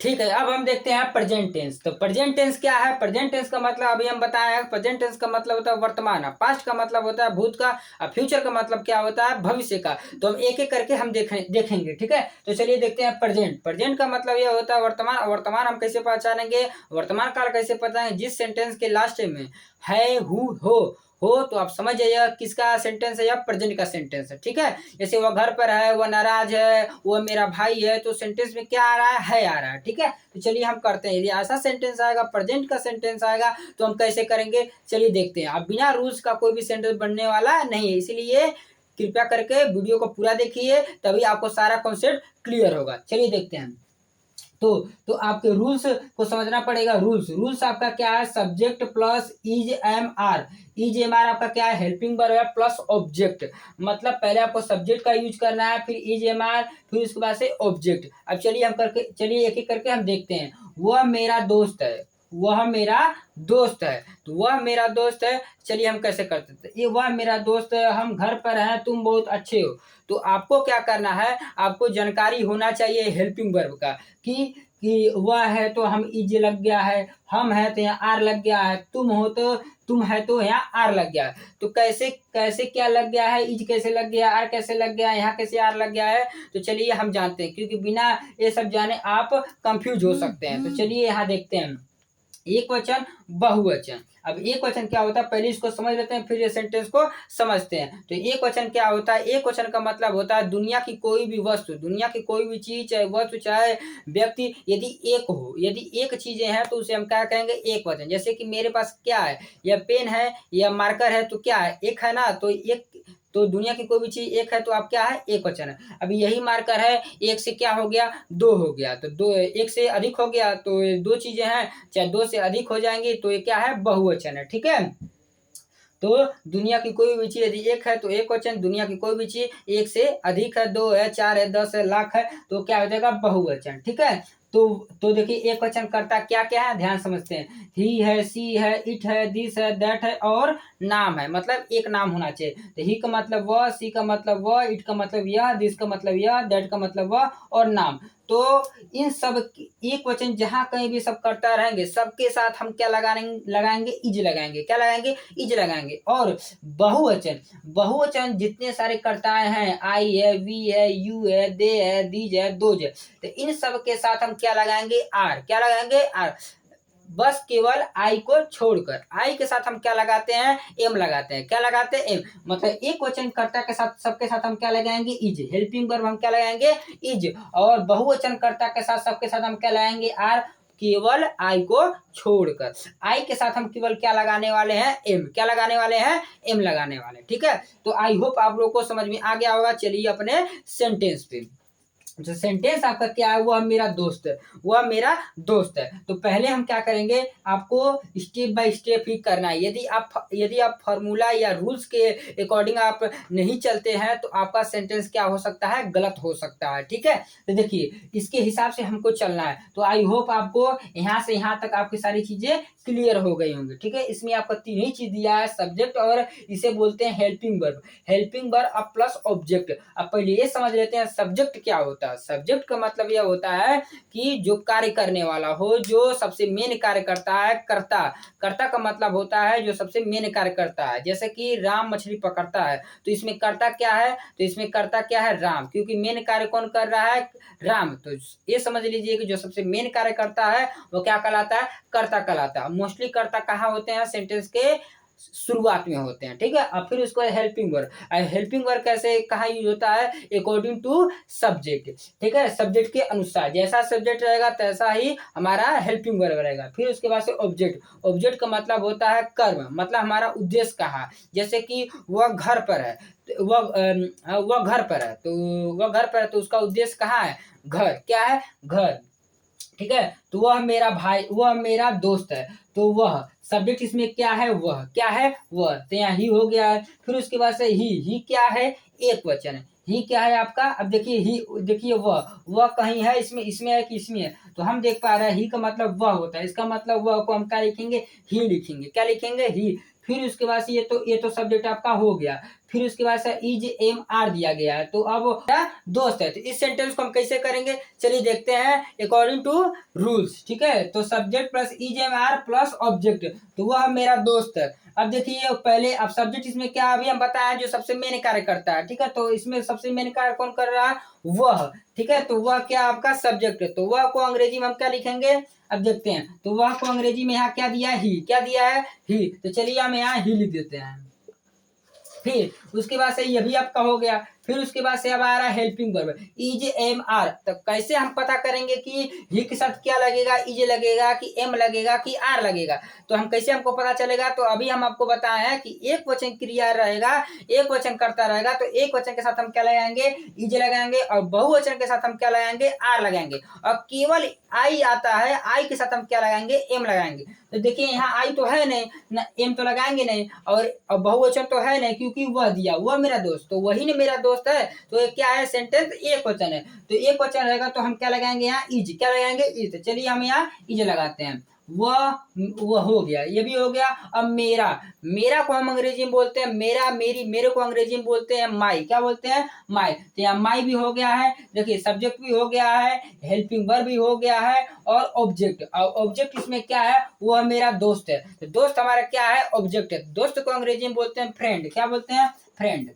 ठीक है, अब हम देखते हैं प्रेजेंट टेंस। तो प्रेजेंट टेंस क्या है? प्रेजेंट टेंस का मतलब अभी हम बताए हैं, प्रेजेंट टेंस का मतलब होता है वर्तमान, पास्ट का मतलब होता है भूत का, और फ्यूचर का मतलब क्या होता है? भविष्य का। तो हम एक एक करके हम देखेंगे, ठीक है। तो चलिए देखते हैं प्रेजेंट। प्रेजेंट का मतलब यह होता है वर्तमान। और वर्तमान हम कैसे पहचानेंगे? वर्तमान काल कैसे पहचानेंगे? जिस सेंटेंस के लास्ट में है, हु, हो, तो आप समझ जाइए किसका सेंटेंस है, या प्रेजेंट का सेंटेंस है, ठीक है। जैसे वह घर पर है, वह नाराज है, वह मेरा भाई है, तो सेंटेंस में क्या आ रहा है आ रहा है, ठीक है। तो चलिए हम करते हैं, यदि ऐसा सेंटेंस आएगा, प्रेजेंट का सेंटेंस आएगा, तो हम कैसे करेंगे, चलिए देखते हैं। अब बिना रूल्स का कोई भी सेंटेंस बनने वाला नहीं है, इसीलिए कृपया करके वीडियो को पूरा देखिए, तभी आपको सारा कॉन्सेप्ट क्लियर होगा। चलिए देखते हैं। तो आपके रूल्स को समझना पड़ेगा। रूल्स आपका क्या है? Subject plus is am are. Is am are आपका क्या है? हेल्पिंग वर्ब है प्लस ऑब्जेक्ट। मतलब पहले आपको सब्जेक्ट का यूज करना है, फिर इज एम आर, फिर उसके बाद से ऑब्जेक्ट। अब चलिए एक एक करके हम देखते हैं। वह मेरा दोस्त है, वह मेरा दोस्त है, तो वह मेरा दोस्त है। चलिए हम कैसे करते थे, ये वह मेरा दोस्त है, हम घर पर हैं, तुम बहुत अच्छे हो। तो आपको क्या करना है? आपको जानकारी होना चाहिए हेल्पिंग वर्ब का, कि वह है तो हम इज लग गया है, हम है तो यहाँ आर लग गया है, तुम हो तो तुम है तो यहाँ आर लग गया है। तो कैसे कैसे क्या लग गया है? इज कैसे लग गया, आर कैसे लग गया, यहाँ कैसे आर लग गया है? तो चलिए हम जानते हैं, क्योंकि बिना ये सब जाने आप कंफ्यूज हो सकते हैं। तो चलिए यहाँ देखते हैं, एक वचन, बहुवचन। अब एक वचन क्या होता है, पहले इसको समझ लेते हैं, फिर ये सेंटेंस को समझते हैं। तो एक वचन क्या होता है? एक वचन का मतलब होता है दुनिया की कोई भी वस्तु, दुनिया की कोई भी चीज, चाहे वस्तु चाहे व्यक्ति, यदि एक हो, यदि एक चीजें हैं, तो उसे हम क्या कहेंगे? एक वचन। जैसे कि मेरे पास क्या है, यह पेन है, यह मार्कर है, तो क्या है? एक है ना। तो एक, तो दुनिया की कोई भी चीज एक है, तो आप क्या है? एक वचन है। अभी यही मार्कर है, एक से क्या हो गया? दो हो गया। तो दो, एक से अधिक हो गया, तो ये दो चीजें हैं, चाहे दो से अधिक हो जाएंगी, तो ये क्या है? बहुवचन है, ठीक है। तो दुनिया की कोई भी चीज यदि एक है तो एक वचन, दुनिया की कोई भी चीज एक से अधिक है, दो है, चार है, 10 है, लाख है, तो क्या हो जाएगा? बहुवचन, ठीक है। तो देखिए एक वचन करता क्या क्या है, ध्यान समझते हैं। ही है, सी है, इट है, दिस है, दैट है, और नाम है। मतलब एक नाम होना चाहिए। तो ही का मतलब वह, सी का मतलब वह, इट का मतलब यह, दिस का मतलब यह, दैट का मतलब वह, और नाम। तो इन सब एक वचन जहां कहीं भी सब करता रहेंगे, सबके साथ हम क्या लगाएंगे? इज लगाएंगे। क्या लगाएंगे? इज लगाएंगे। और बहुवचन, बहुवचन जितने सारे कर्ताएं हैं, आई है, वी है, यू है, दे है, दीज है, दोज है, तो इन सब के साथ हम क्या लगाएंगे? आर। क्या लगाएंगे? आर। बस केवल आई को छोड़कर, आई के साथ हम क्या लगाते हैं? एम लगाते हैं। क्या लगाते हैं? एम। मतलब एक वचन कर्ता के साथ सबके साथ हम क्या लगाएंगे? इज। हेल्पिंग वर्ब हम क्या लगाएंगे? इज। और बहुवचन कर्ता के साथ सबके साथ हम क्या लगाएंगे? आर, केवल आई को छोड़कर। आई के साथ हम केवल क्या लगाने वाले हैं? एम। क्या लगाने वाले हैं? एम लगाने वाले, ठीक है। तो आई होप आप लोग को समझ में आ गया होगा। चलिए अपने सेंटेंस पे। जो सेंटेंस आपका क्या है? वह मेरा दोस्त है, वह मेरा दोस्त है। तो पहले हम क्या करेंगे? आपको स्टेप बाय स्टेप ही करना है। यदि आप फॉर्मूला या रूल्स के अकॉर्डिंग आप नहीं चलते हैं, तो आपका सेंटेंस क्या हो सकता है? गलत हो सकता है, ठीक है। तो देखिए इसके हिसाब से हमको चलना है। तो आई होप आपको यहाँ से यहाँ तक आपकी सारी चीजें क्लियर हो गई होंगी, ठीक है। इसमें आपको तीन ही चीज दिया है, सब्जेक्ट, और इसे बोलते हैं हेल्पिंग वर्ब। हेल्पिंग वर्ब अब प्लस ऑब्जेक्ट। अब पहले ये समझ लेते हैं सब्जेक्ट क्या होता है। सब्जेक्ट का मतलब यह होता है कि जो कार्य करने वाला हो, जो सबसे मेन कार्य करता है, कर्ता। कर्ता का मतलब होता है जो सबसे मेन कार्य करता है। जैसे कि राम मछली पकड़ता है, तो इसमें कर्ता क्या है? तो इसमें कर्ता क्या है? राम, क्योंकि मेन कार्य कौन कर रहा है? राम। तो ये समझ लीजिए कि जो सबसे मेन कार्य करता है वो क्या कहलाता है? कर्ता कहलाता है। मोस्टली कर्ता कहाँ होते हैं? सेंटेंस के शुरुआत में होते हैं, ठीक है। अब फिर उसको हेल्पिंग वर्ब। हेल्पिंग वर्ब कैसे कहाँ यूज होता है? अकॉर्डिंग टू सब्जेक्ट, ठीक है। सब्जेक्ट के अनुसार, जैसा सब्जेक्ट रहेगा तैसा ही हमारा हेल्पिंग वर्ब रहेगा। फिर उसके बाद से ऑब्जेक्ट। ऑब्जेक्ट का मतलब होता है कर्म, मतलब हमारा उद्देश्य कहाँ। जैसे कि वह घर पर है, वह घर पर है, तो वह घर पर है, तो उसका उद्देश्य कहाँ है? घर। क्या है? घर, ठीक है। तो वह मेरा भाई, वह मेरा दोस्त है, तो वह सब्जेक्ट इसमें क्या है? वह। क्या है? वह। तो यहाँ ही हो गया है। फिर उसके बाद से ही क्या है? एक वचन है। ही क्या है आपका? अब देखिए ही, देखिए वह कहीं है, इसमें है कि इसमें है? तो हम देख पा रहे हैं ही का मतलब वह होता है। इसका मतलब वह को हम क्या लिखेंगे? ही लिखेंगे। क्या लिखेंगे? ही। फिर उसके बाद से ये तो सब्जेक्ट आपका हो गया। फिर उसके बाद से इज एम आर दिया गया है, तो अब क्या दोस्त है। तो इस सेंटेंस को हम कैसे करेंगे, चलिए देखते हैं अकॉर्डिंग टू रूल्स। ठीक है, तो subject plus is am are plus object, तो वह मेरा दोस्त है। अब देखिए पहले, अब सब्जेक्ट इसमें क्या अभी हम बताएं जो सबसे मेन कार्य करता है। ठीक है, तो इसमें सबसे मेन कार्य कौन कर रहा है, वह। ठीक है, तो वह क्या आपका सब्जेक्ट है, तो वह को अंग्रेजी में हम क्या लिखेंगे, अब देखते हैं। तो वह को अंग्रेजी में यहाँ क्या दिया है, ही। क्या दिया है, ही। तो चलिए हम यहाँ ही लिख देते हैं। फिर उसके बाद से ये भी आपका हो गया। फिर उसके बाद से अब आ रहा है helping verb, is am are. तो कैसे हम पता करेंगे कि ही के साथ क्या लगेगा, इज लगेगा कि एम लगेगा कि आर लगेगा, तो हम कैसे हमको पता चलेगा। तो अभी हम आपको बताए हैं कि एक वचन क्रिया रहेगा, एक वचन करता रहेगा, तो एक वचन के साथ हम क्या लगाएंगे, इज लगाएंगे, और बहुवचन के साथ हम क्या लगाएंगे, आर लगाएंगे। और केवल आई आता है, आई के साथ हम क्या लगाएंगे, एम लगाएंगे। तो देखिए यहाँ आई तो है नहीं ना, एम तो लगाएंगे नहीं, और बहुवचन तो है नहीं क्योंकि वह दिया, वह मेरा दोस्त, तो वही ने मेरा दोस्त है। तो ये क्या है, सेंटेंस एक वचन है। तो एक वचन रहेगा तो हम क्या लगाएंगे यहाँ, इज। क्या लगाएंगे, इज। तो चलिए हम यहाँ इज लगाते हैं। वह हो गया, ये भी हो गया। अब मेरा, मेरा को हम अंग्रेजी में बोलते हैं मेरा, मेरी। मेरे को अंग्रेजी में बोलते हैं माई। क्या बोलते हैं, माई। तो यहाँ माई भी हो गया है, देखिए सब्जेक्ट भी हो गया है, हेल्पिंग वर्ब भी हो गया है, और ऑब्जेक्ट। और ऑब्जेक्ट इसमें क्या है, वह मेरा दोस्त है। तो दोस्त हमारा क्या है, ऑब्जेक्ट है। दोस्त को अंग्रेजी में बोलते हैं फ्रेंड। क्या बोलते हैं, फ्रेंड।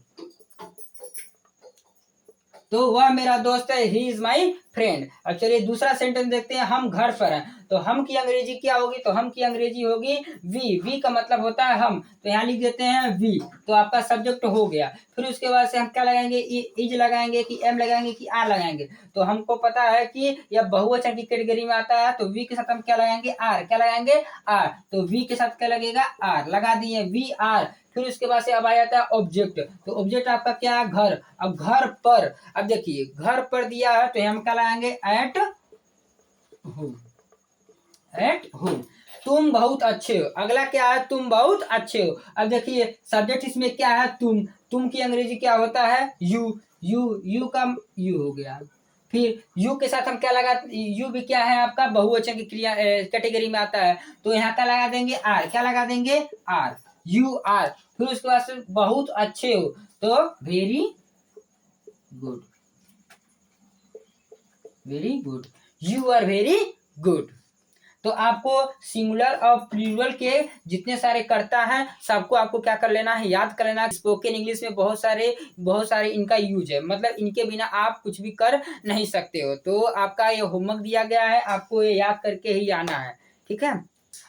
तो वह मेरा दोस्त है, ही इज माई फ्रेंड। अब चलिए दूसरा सेंटेंस देखते हैं, हम घर पर हैं। तो हम की अंग्रेजी क्या होगी, तो हम की अंग्रेजी होगी वी। वी का मतलब होता है हम, तो यहाँ लिख देते हैं वी। तो आपका सब्जेक्ट हो गया। फिर उसके बाद से हम क्या लगाएंगे, इज लगाएंगे कि एम लगाएंगे कि आर लगाएंगे। तो हमको पता है कि यह बहुवचन की कैटेगरी में आता है, तो वी के साथ हम क्या लगाएंगे, आर। क्या लगाएंगे, आर। तो वी के साथ क्या लगेगा, आर। लगा दिए, वी आर। फिर उसके बाद से अब आ जाता है ऑब्जेक्ट। तो ऑब्जेक्ट आपका क्या है, घर। अब घर पर, अब देखिए घर पर दिया है तो हम क्या लगाएंगे, एट होम। एट होम, तुम बहुत अच्छे हो। अगला क्या है, तुम बहुत अच्छे हो। अब देखिए सब्जेक्ट इसमें क्या है, तुम। तुम की अंग्रेजी क्या होता है, यू। यू का यू हो गया। फिर यू के साथ हम क्या लगा, यू भी क्या है आपका बहुवचन की क्रिया कैटेगरी में आता है, तो यहाँ क्या लगा देंगे, आर। क्या लगा देंगे, आर। You are. फिर उसके बाद से बहुत अच्छे हो, तो very good. Very good, you are very good. तो आपको सिंगुलर और प्लूरल के जितने सारे कर्ता हैं सबको आपको क्या कर लेना है, याद कर लेना है। स्पोकन इंग्लिश में बहुत सारे इनका यूज है, मतलब इनके बिना आप कुछ भी कर नहीं सकते हो। तो आपका ये होमवर्क दिया गया है, आपको ये याद करके ही आना है। ठीक है,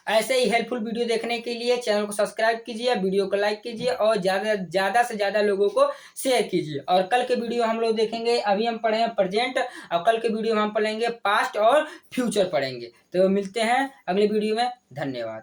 ऐसे ही हेल्पफुल वीडियो देखने के लिए चैनल को सब्सक्राइब कीजिए, वीडियो को लाइक कीजिए, और ज़्यादा से ज़्यादा लोगों को शेयर कीजिए। और कल के वीडियो हम लोग देखेंगे, अभी हम पढ़े हैं प्रेजेंट, और कल के वीडियो में हम पढ़ेंगे पास्ट और फ्यूचर पढ़ेंगे। तो मिलते हैं अगले वीडियो में, धन्यवाद।